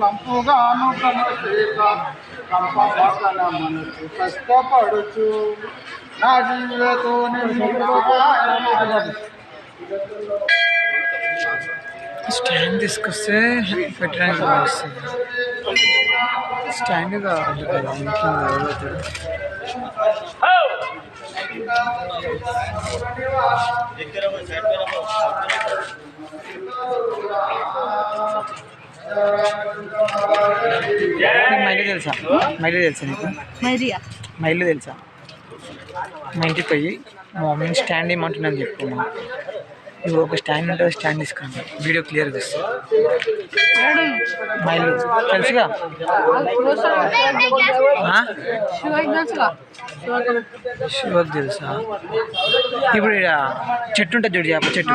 లంపుగాను కనసేక కంపన మనసు కష్టపడుచు నా జీవితతో స్టాండ్ తీసుకొస్తే పెట్టడానికి బాగా వస్తుంది. స్టాండ్ కావాలి కదా ఇంట్లో మైలు తెలుసా? మైలు తెలుసా నీకు? మైలు తెలుసా? మా ఇంటికి పోయి మా మమ్మీని స్టాండ్ ఏమంటున్నాను చెప్పుకున్నాను. ఇవి ఒక స్టాండ్ ఉంటుంది, స్టాండ్ తీసుకున్నాను. వీడియో క్లియర్గా వస్తుంది. మైలు తెలుసుగా? శివకు తెలుసా? ఇప్పుడు ఇక్కడ చెట్టు ఉంటుంది చూడు, వేప చెట్టు.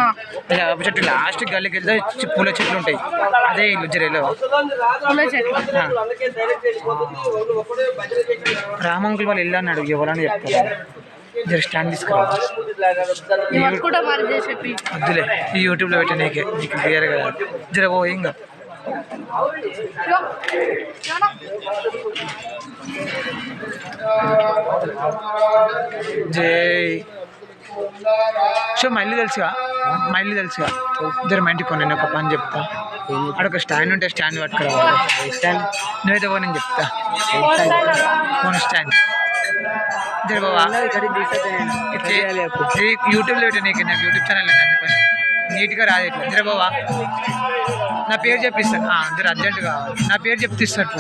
వేప చెట్టు లాస్ట్ గల్లీకి వెళ్తే పూల చెట్లు ఉంటాయి. అదే ఇల్లు జరేలో రామంకుల్ వాళ్ళు ఇల్లు అన్నాడు. ఎవరని చెప్తారు. జర స్టాండ్ తీసుకురా. వద్దులే, ఈ యూట్యూబ్లో పెట్టే నీకు క్లియర్గా జర ఓ ఇంకా జై సో మైలు తెలుసుగా? మైలు తెలుసుగా? జర మా ఇంటికి నేను ఒక పని చెప్తా. అక్కడ స్టాండ్ ఉంటే స్టాండ్ పట్టుకురావాలి. స్టాండ్ నువ్వైతే పో, నేను చెప్తా. ఫోన్ స్టాండ్ జర బాబా యూట్యూబ్లో పెట్టే నీకు. నాకు యూట్యూబ్ ఛానల్ లేదు, అందుకని నీట్గా రాదు ఇట్లా. జర బాబా నా పేరు చెప్పిస్తాను. జర అర్జెంట్ కావాలి. నా పేరు చెప్తిస్తాడు.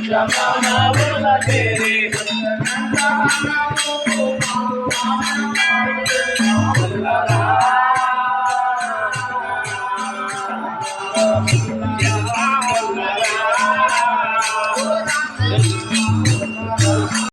Jaganta